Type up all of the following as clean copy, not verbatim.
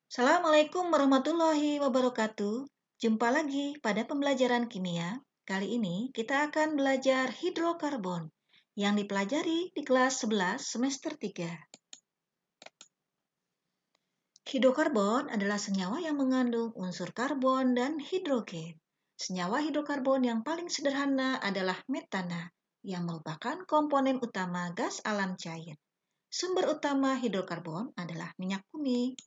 Assalamualaikum warahmatullahi wabarakatuh. Jumpa lagi pada pembelajaran kimia. Kali ini kita akan belajar hidrokarbon yang dipelajari di kelas 11 semester 3. Hidrokarbon adalah senyawa yang mengandung unsur karbon dan hidrogen. Senyawa hidrokarbon yang paling sederhana adalah metana, yang merupakan komponen utama gas alam cair. Sumber utama hidrokarbon adalah minyak bumi.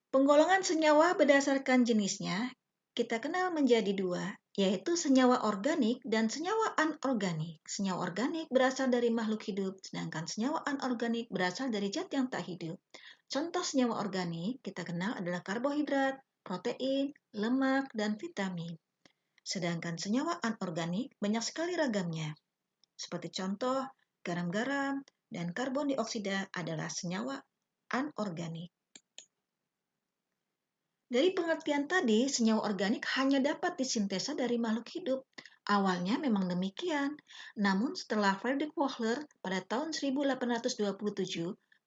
Penggolongan senyawa berdasarkan jenisnya kita kenal menjadi dua, yaitu senyawa organik dan senyawa anorganik. Senyawa organik berasal dari makhluk hidup, sedangkan senyawa anorganik berasal dari zat yang tak hidup. Contoh senyawa organik kita kenal adalah karbohidrat, protein, lemak, dan vitamin. Sedangkan senyawa anorganik banyak sekali ragamnya. Seperti contoh, garam-garam dan karbon dioksida adalah senyawa anorganik. Dari pengertian tadi, senyawa organik hanya dapat disintesa dari makhluk hidup. Awalnya memang demikian, namun setelah Friedrich Wöhler pada tahun 1827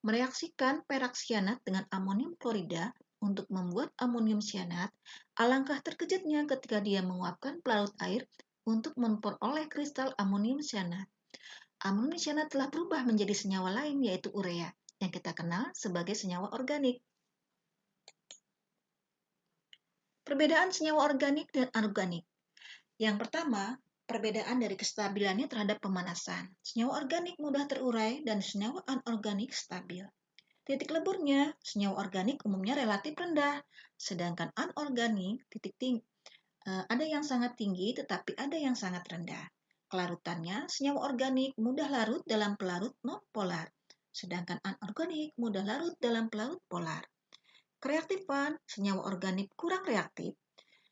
mereaksikan perakcyanat dengan amonium klorida untuk membuat amonium cyanat, alangkah terkejutnya ketika dia menguapkan pelarut air untuk memperoleh kristal amonium cyanat. Amonium cyanat telah berubah menjadi senyawa lain yaitu urea, yang kita kenal sebagai senyawa organik. Perbedaan senyawa organik dan anorganik. Yang pertama, perbedaan dari kestabilannya terhadap pemanasan. Senyawa organik mudah terurai dan senyawa anorganik stabil. Titik leburnya, senyawa organik umumnya relatif rendah, sedangkan anorganik ada yang sangat tinggi tetapi ada yang sangat rendah. Kelarutannya, senyawa organik mudah larut dalam pelarut non-polar, sedangkan anorganik mudah larut dalam pelarut polar. Kereaktifan, senyawa organik kurang reaktif,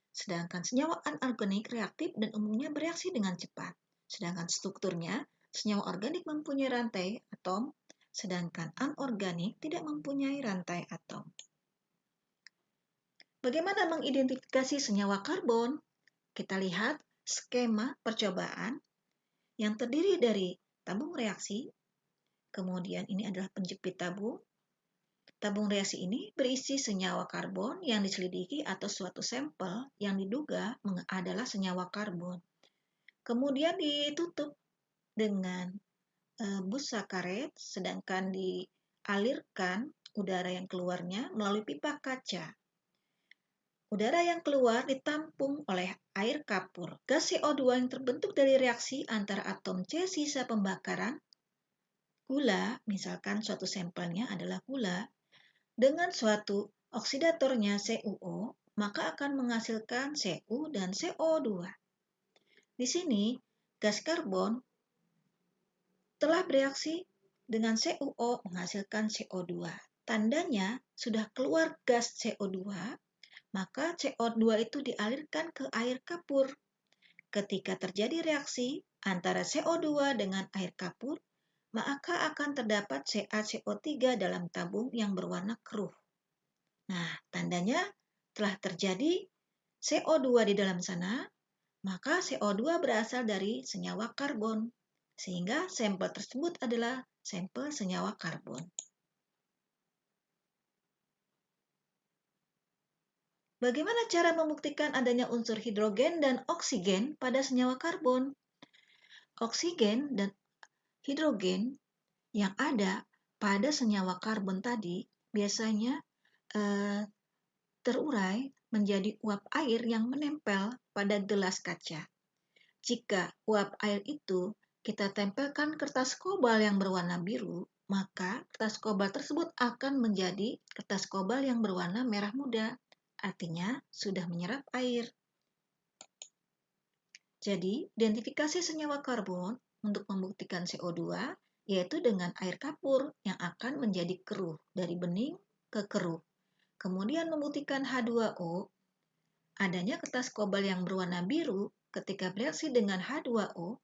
sedangkan senyawa anorganik reaktif dan umumnya bereaksi dengan cepat. Sedangkan strukturnya, senyawa organik mempunyai rantai atom, sedangkan anorganik tidak mempunyai rantai atom. Bagaimana mengidentifikasi senyawa karbon? Kita lihat skema percobaan yang terdiri dari tabung reaksi, kemudian ini adalah penjepit tabung. Tabung reaksi ini berisi senyawa karbon yang diselidiki atau suatu sampel yang diduga adalah senyawa karbon. Kemudian ditutup dengan busa karet, sedangkan dialirkan udara yang keluarnya melalui pipa kaca. Udara yang keluar ditampung oleh air kapur. Gas CO2 yang terbentuk dari reaksi antara atom C sisa pembakaran gula, misalkan suatu sampelnya adalah gula, dengan suatu oksidatornya CuO, maka akan menghasilkan Cu dan CO2. Di sini, gas karbon telah bereaksi dengan CuO menghasilkan CO2. Tandanya sudah keluar gas CO2, maka CO2 itu dialirkan ke air kapur. Ketika terjadi reaksi antara CO2 dengan air kapur, maka akan terdapat CaCO3 dalam tabung yang berwarna keruh. Nah, tandanya telah terjadi CO2 di dalam sana, maka CO2 berasal dari senyawa karbon, sehingga sampel tersebut adalah sampel senyawa karbon. Bagaimana cara membuktikan adanya unsur hidrogen dan oksigen pada senyawa karbon? Oksigen dan hidrogen yang ada pada senyawa karbon tadi biasanya terurai menjadi uap air yang menempel pada gelas kaca. Jika uap air itu kita tempelkan kertas kobal yang berwarna biru, maka kertas kobal tersebut akan menjadi kertas kobal yang berwarna merah muda. Artinya sudah menyerap air. Jadi, identifikasi senyawa karbon untuk membuktikan CO2 yaitu dengan air kapur yang akan menjadi keruh dari bening ke keruh. Kemudian membuktikan H2O, adanya kertas kobal yang berwarna biru ketika bereaksi dengan H2O,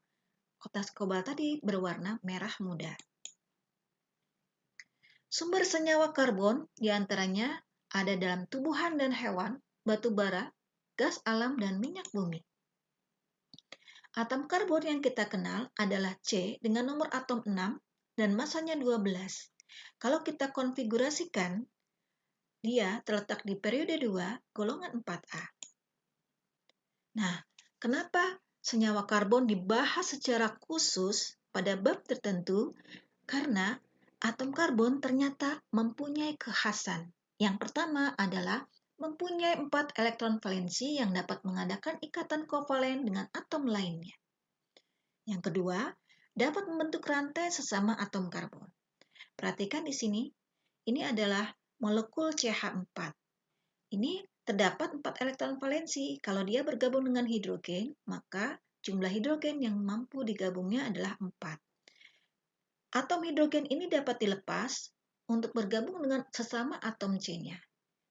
kertas kobal tadi berwarna merah muda. Sumber senyawa karbon diantaranya ada dalam tumbuhan dan hewan, batu bara, gas alam, dan minyak bumi. Atom karbon yang kita kenal adalah C dengan nomor atom 6, dan masanya 12. Kalau kita konfigurasikan, dia terletak di periode 2, golongan 4A. Nah, kenapa senyawa karbon dibahas secara khusus pada bab tertentu? Karena atom karbon ternyata mempunyai kekhasan. Yang pertama adalah mempunyai 4 elektron valensi yang dapat mengadakan ikatan kovalen dengan atom lainnya. Yang kedua, dapat membentuk rantai sesama atom karbon. Perhatikan di sini, ini adalah molekul CH4. Ini terdapat 4 elektron valensi. Kalau dia bergabung dengan hidrogen, maka jumlah hidrogen yang mampu digabungnya adalah 4. Atom hidrogen ini dapat dilepas untuk bergabung dengan sesama atom C-nya,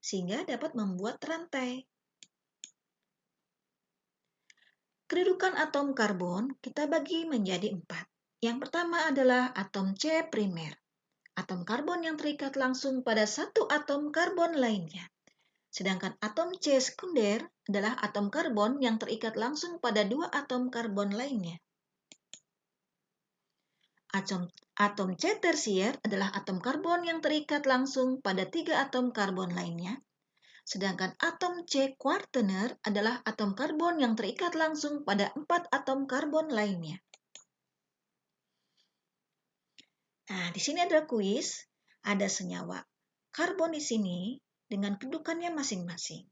sehingga dapat membuat rantai. Kedudukan atom karbon kita bagi menjadi 4. Yang pertama adalah atom C primer, atom karbon yang terikat langsung pada satu atom karbon lainnya. Sedangkan atom C sekunder adalah atom karbon yang terikat langsung pada 2 atom karbon lainnya. Atom C tersier adalah atom karbon yang terikat langsung pada 3 atom karbon lainnya. Sedangkan atom C kuartener adalah atom karbon yang terikat langsung pada 4 atom karbon lainnya. Nah, di sini ada kuis, ada senyawa karbon di sini dengan kedudukannya masing-masing.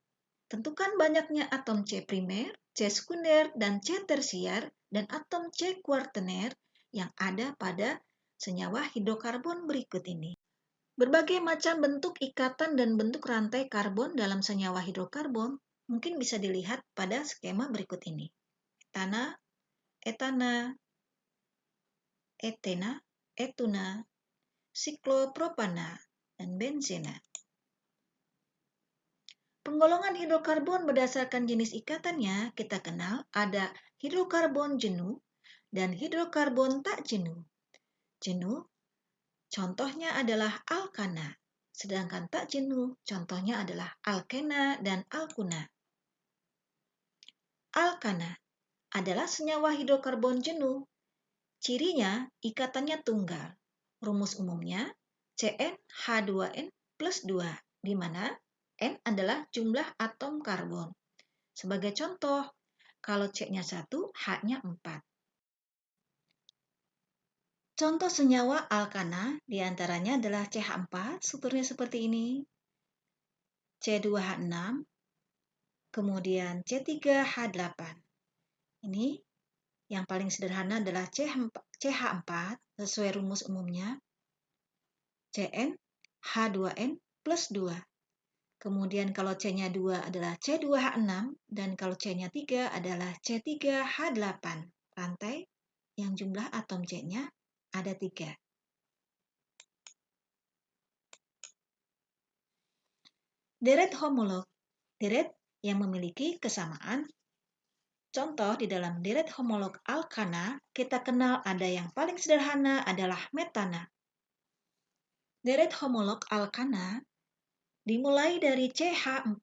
Tentukan banyaknya atom C primer, C sekunder, dan C tersier, dan atom C kuartener yang ada pada senyawa hidrokarbon berikut ini. Berbagai macam bentuk ikatan dan bentuk rantai karbon dalam senyawa hidrokarbon mungkin bisa dilihat pada skema berikut ini. Etana, etana, etena, etuna, siklopropana, dan benzena. Penggolongan hidrokarbon berdasarkan jenis ikatannya kita kenal ada hidrokarbon jenuh dan hidrokarbon tak jenuh. Jenuh contohnya adalah alkana, sedangkan tak jenuh contohnya adalah alkena dan alkuna. Alkana adalah senyawa hidrokarbon jenuh. Cirinya ikatannya tunggal. Rumus umumnya CnH2n plus 2, di mana N adalah jumlah atom karbon. Sebagai contoh, kalau C-nya 1, H-nya 4. Contoh senyawa alkana diantaranya adalah CH4, strukturnya seperti ini, C2H6, kemudian C3H8. Ini yang paling sederhana adalah CH4 sesuai rumus umumnya, CnH2n plus 2. Kemudian kalau C-nya 2 adalah C2H6, dan kalau C-nya 3 adalah C3H8. Rantai yang jumlah atom C-nya ada 3. Deret homolog, deret yang memiliki kesamaan. Contoh di dalam deret homolog alkana, kita kenal ada yang paling sederhana adalah metana. Deret homolog alkana dimulai dari CH4,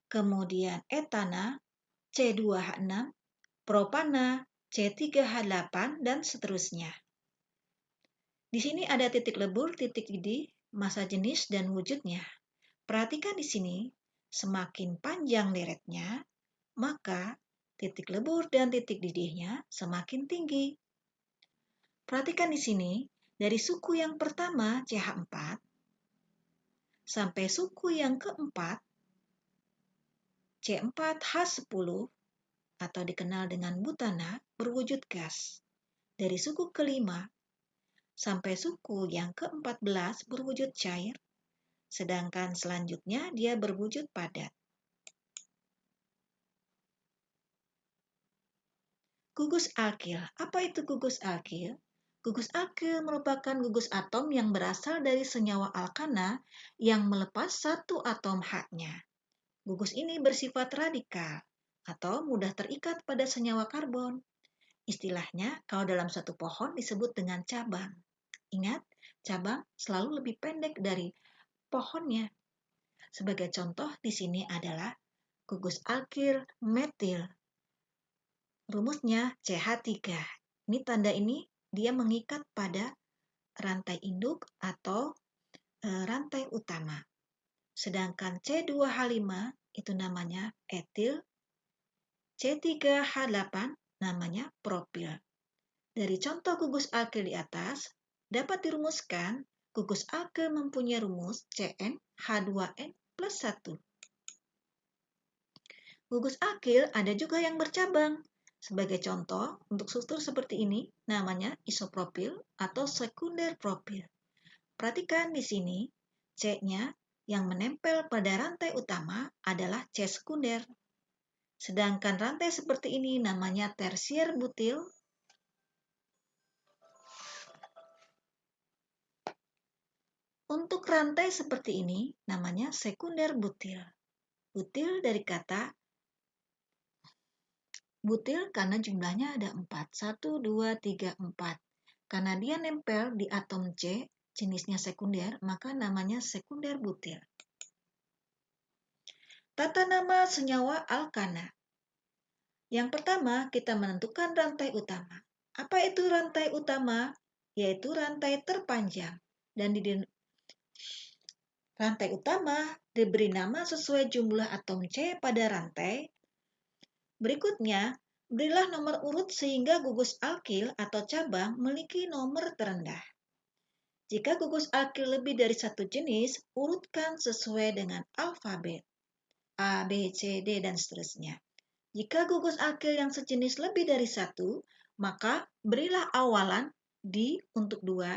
kemudian etana, C2H6, propana, C3H8, dan seterusnya. Di sini ada titik lebur, titik didih, massa jenis, dan wujudnya. Perhatikan di sini, semakin panjang deretnya, maka titik lebur dan titik didihnya semakin tinggi. Perhatikan di sini, dari suku yang pertama CH4 sampai suku yang keempat C4H10 atau dikenal dengan butana berwujud gas. Dari suku kelima sampai suku yang ke-14 berwujud cair, sedangkan selanjutnya dia berwujud padat. Gugus alkil. Apa itu gugus alkil? Gugus alkil merupakan gugus atom yang berasal dari senyawa alkana yang melepas satu atom H-nya. Gugus ini bersifat radikal atau mudah terikat pada senyawa karbon. Istilahnya, kalau dalam satu pohon disebut dengan cabang. Ingat, cabang selalu lebih pendek dari pohonnya. Sebagai contoh di sini adalah gugus alkil metil. Rumusnya CH3. Ini tanda ini dia mengikat pada rantai induk atau rantai utama. Sedangkan C2H5 itu namanya etil, C3H8 namanya propil. Dari contoh gugus alkil di atas, dapat dirumuskan gugus alkil mempunyai rumus CnH2n plus 1. Gugus alkil ada juga yang bercabang. Sebagai contoh, untuk struktur seperti ini namanya isopropil atau sekunder propil. Perhatikan di sini, C-nya yang menempel pada rantai utama adalah C sekunder. Sedangkan rantai seperti ini namanya tersier butil. Untuk rantai seperti ini namanya sekunder butil. Butil dari kata butil karena jumlahnya ada 4. 1, 2, 3, 4. Karena dia nempel di atom C, jenisnya sekunder, maka namanya sekunder butil. Tata nama senyawa alkana. Yang pertama, kita menentukan rantai utama. Apa itu rantai utama? Yaitu rantai terpanjang. Dan di rantai utama diberi nama sesuai jumlah atom C pada rantai. Berikutnya, berilah nomor urut sehingga gugus alkil atau cabang memiliki nomor terendah. Jika gugus alkil lebih dari satu jenis, urutkan sesuai dengan alfabet. A, B, C, D, dan seterusnya. Jika gugus alkil yang sejenis lebih dari satu, maka berilah awalan di untuk 2,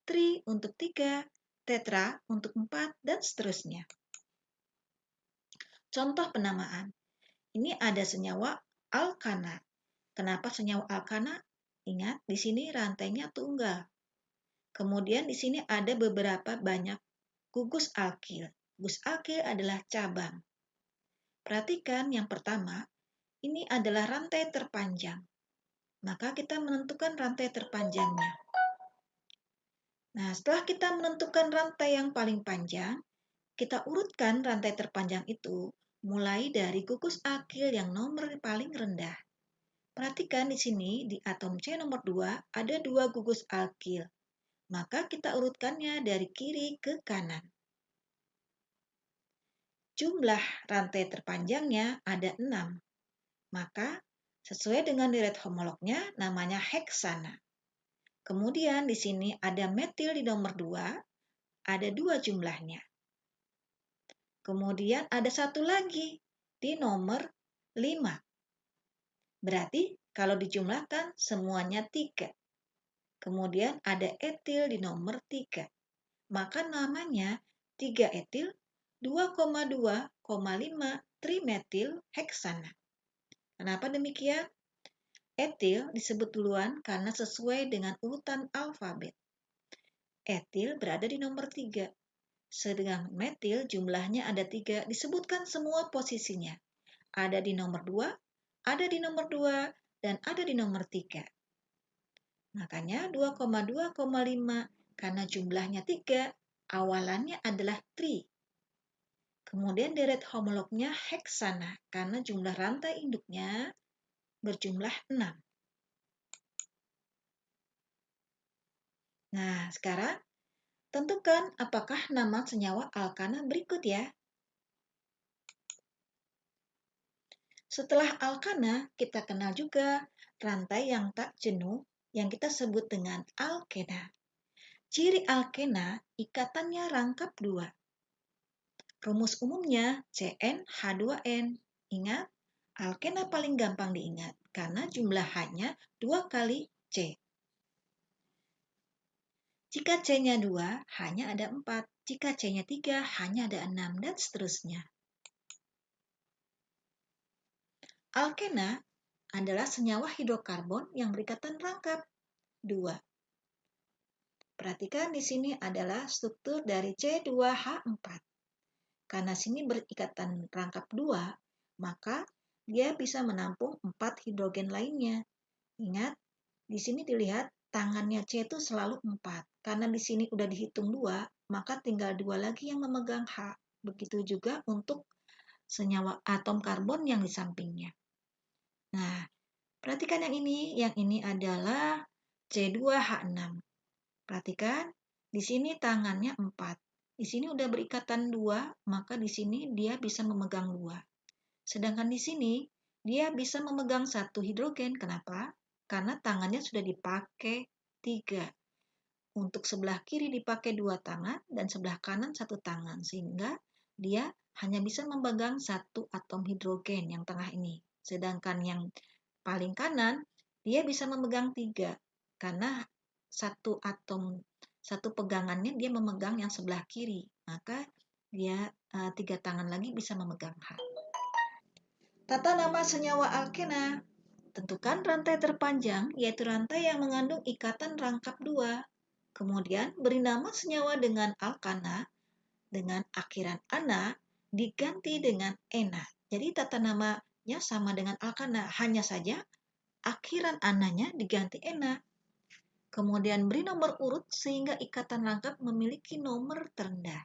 tri untuk 3, tetra untuk 4, dan seterusnya. Contoh penamaan. Ini ada senyawa alkana. Kenapa senyawa alkana? Ingat, di sini rantainya tunggal. Kemudian di sini ada beberapa banyak gugus alkil. Gugus alkil adalah cabang. Perhatikan yang pertama, ini adalah rantai terpanjang. Maka kita menentukan rantai terpanjangnya. Nah, setelah kita menentukan rantai yang paling panjang, kita urutkan rantai terpanjang itu mulai dari gugus alkil yang nomor paling rendah. Perhatikan di sini di atom C nomor 2 ada 2 gugus alkil. Maka kita urutkannya dari kiri ke kanan. Jumlah rantai terpanjangnya ada 6. Maka sesuai dengan deret homolognya namanya heksana. Kemudian di sini ada metil di nomor 2, ada 2 jumlahnya. Kemudian ada satu lagi di nomor 5. Berarti kalau dijumlahkan semuanya 3. Kemudian ada etil di nomor 3. Maka namanya 3 etil 2,2,5 trimetil heksana. Kenapa demikian? Etil disebut duluan karena sesuai dengan urutan alfabet. Etil berada di nomor 3. Sedangkan metil jumlahnya ada 3, disebutkan semua posisinya. Ada di nomor 2, ada di nomor 2, dan ada di nomor 3. Makanya 2,2,5 karena jumlahnya 3, awalannya adalah tri. Kemudian deret homolognya heksana karena jumlah rantai induknya berjumlah 6. Nah, sekarang tentukan apakah nama senyawa alkana berikut ya. Setelah alkana, kita kenal juga rantai yang tak jenuh yang kita sebut dengan alkena. Ciri alkena ikatannya rangkap 2. Rumus umumnya CnH2n. Ingat, alkena paling gampang diingat karena jumlah H-nya 2 kali C. Jika C-nya 2, H-nya ada 4. Jika C-nya 3, H-nya ada 6, dan seterusnya. Alkena adalah senyawa hidrokarbon yang berikatan rangkap 2. Perhatikan di sini adalah struktur dari C2H4. Karena sini berikatan rangkap 2, maka dia bisa menampung 4 hidrogen lainnya. Ingat, di sini dilihat tangannya C itu selalu 4. Karena di sini udah dihitung 2, maka tinggal 2 lagi yang memegang H. Begitu juga untuk senyawa atom karbon yang di sampingnya. Nah, perhatikan yang ini adalah C2H6. Perhatikan, di sini tangannya 4. Di sini udah berikatan 2, maka di sini dia bisa memegang 2. Sedangkan di sini, dia bisa memegang 1 hidrogen. Kenapa? Karena tangannya sudah dipakai 3. Untuk sebelah kiri dipakai 2 tangan dan sebelah kanan 1 tangan. Sehingga dia hanya bisa memegang 1 atom hidrogen yang tengah ini. Sedangkan yang paling kanan, dia bisa memegang 3. Karena satu pegangannya dia memegang yang sebelah kiri. Maka dia 3 tangan lagi bisa memegang H. Tata nama senyawa alkena. Tentukan rantai terpanjang, yaitu rantai yang mengandung ikatan rangkap 2. Kemudian beri nama senyawa dengan alkana dengan akhiran ana diganti dengan ena. Jadi tata namanya sama dengan alkana, hanya saja akhiran ananya diganti ena. Kemudian beri nomor urut sehingga ikatan rangkap memiliki nomor terendah.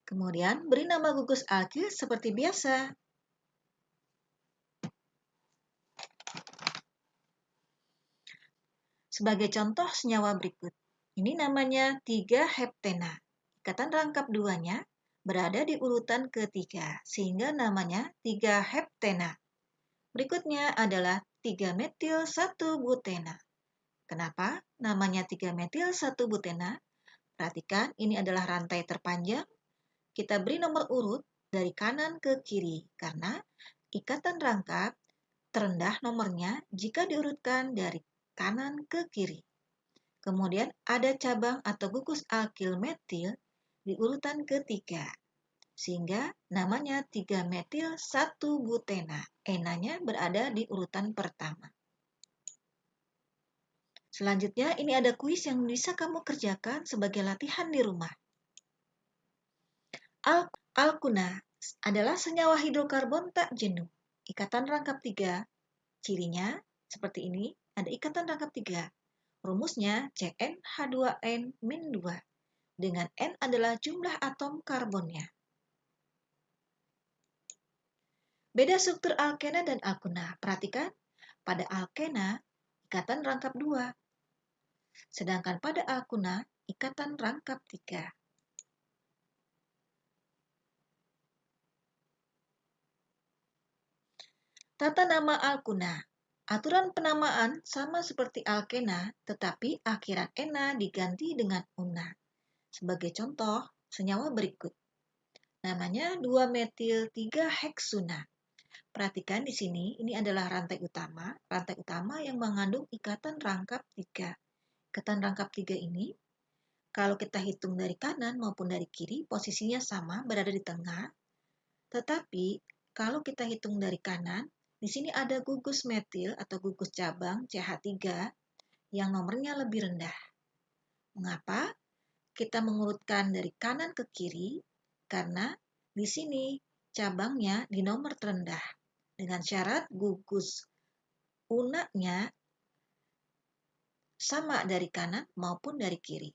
Kemudian beri nama gugus alkil seperti biasa. Sebagai contoh senyawa berikut. Ini namanya 3 heptena. Ikatan rangkap 2-nya berada di urutan ketiga, sehingga namanya 3 heptena. Berikutnya adalah 3 metil 1 butena. Kenapa namanya 3 metil 1 butena? Perhatikan, ini adalah rantai terpanjang. Kita beri nomor urut dari kanan ke kiri, karena ikatan rangkap terendah nomornya jika diurutkan dari kanan ke kiri. Kemudian ada cabang atau gugus alkil metil di urutan ketiga, sehingga namanya 3 metil 1 butena. Enanya berada di urutan pertama. Selanjutnya, ini ada kuis yang bisa kamu kerjakan sebagai latihan di rumah. Alkuna adalah senyawa hidrokarbon tak jenuh. Ikatan rangkap 3. Cirinya seperti ini, ada ikatan rangkap 3. Rumusnya CnH2n-2, dengan N adalah jumlah atom karbonnya. Beda struktur alkena dan alkuna. Perhatikan, pada alkena ikatan rangkap 2, sedangkan pada alkuna ikatan rangkap 3. Tata nama alkuna. Aturan penamaan sama seperti alkena, tetapi akhiran ena diganti dengan una. Sebagai contoh, senyawa berikut. Namanya 2-metil-3-heksuna. Perhatikan di sini, ini adalah rantai utama yang mengandung ikatan rangkap 3. Ikatan rangkap 3 ini, kalau kita hitung dari kanan maupun dari kiri, posisinya sama, berada di tengah. Tetapi, kalau kita hitung dari kanan, di sini ada gugus metil atau gugus cabang CH3 yang nomornya lebih rendah. Mengapa? Kita mengurutkan dari kanan ke kiri karena di sini cabangnya di nomor terendah dengan syarat gugus unaknya sama dari kanan maupun dari kiri.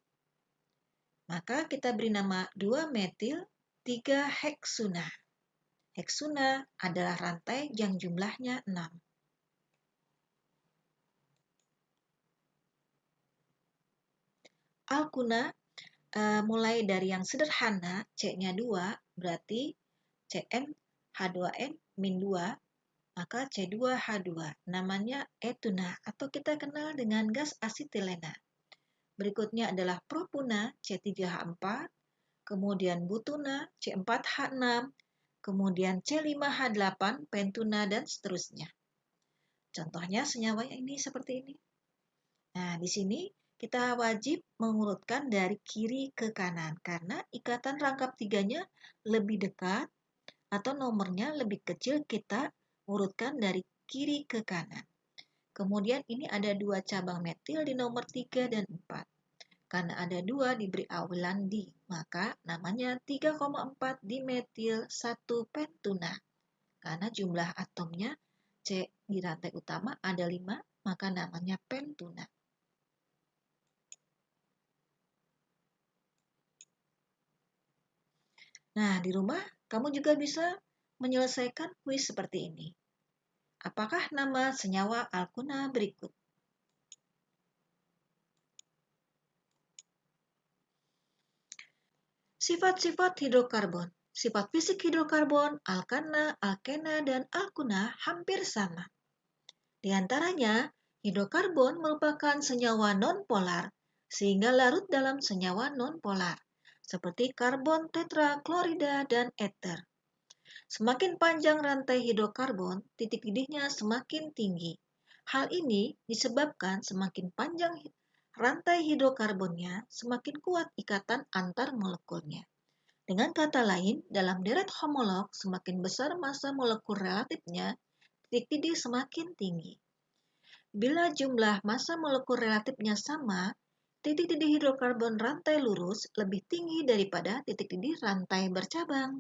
Maka kita beri nama 2-metil-3-heksuna. Heksuna adalah rantai yang jumlahnya 6. Alkuna mulai dari yang sederhana, C-nya 2, berarti CnH2n-2, maka C2H2, namanya etuna atau kita kenal dengan gas asetilena. Berikutnya adalah propuna, C3H4, kemudian butuna, C4H6, kemudian C5H8, pentuna, dan seterusnya. Contohnya senyawa ini seperti ini. Nah, di sini kita wajib mengurutkan dari kiri ke kanan karena ikatan rangkap 3-nya lebih dekat atau nomornya lebih kecil, kita urutkan dari kiri ke kanan. Kemudian ini ada 2 cabang metil di nomor 3 dan 4. Karena ada 2 diberi awilan di, maka namanya 3,4 dimetil 1 pentuna. Karena jumlah atomnya C di rantai utama ada 5, maka namanya pentuna. Nah, di rumah kamu juga bisa menyelesaikan kuis seperti ini. Apakah nama senyawa alkuna berikut? Sifat-sifat hidrokarbon. Sifat fisik hidrokarbon, alkana, alkena, dan alkuna hampir sama. Di antaranya, hidrokarbon merupakan senyawa nonpolar, sehingga larut dalam senyawa nonpolar, seperti karbon tetraklorida dan ether. Semakin panjang rantai hidrokarbon, titik didihnya semakin tinggi. Hal ini disebabkan semakin panjang rantai hidrokarbonnya, semakin kuat ikatan antar molekulnya. Dengan kata lain, dalam deret homolog, semakin besar massa molekul relatifnya, titik didih semakin tinggi. Bila jumlah massa molekul relatifnya sama, titik didih hidrokarbon rantai lurus lebih tinggi daripada titik didih rantai bercabang.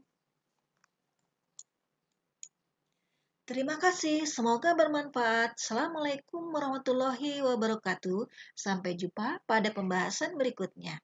Terima kasih, semoga bermanfaat. Assalamualaikum warahmatullahi wabarakatuh. Sampai jumpa pada pembahasan berikutnya.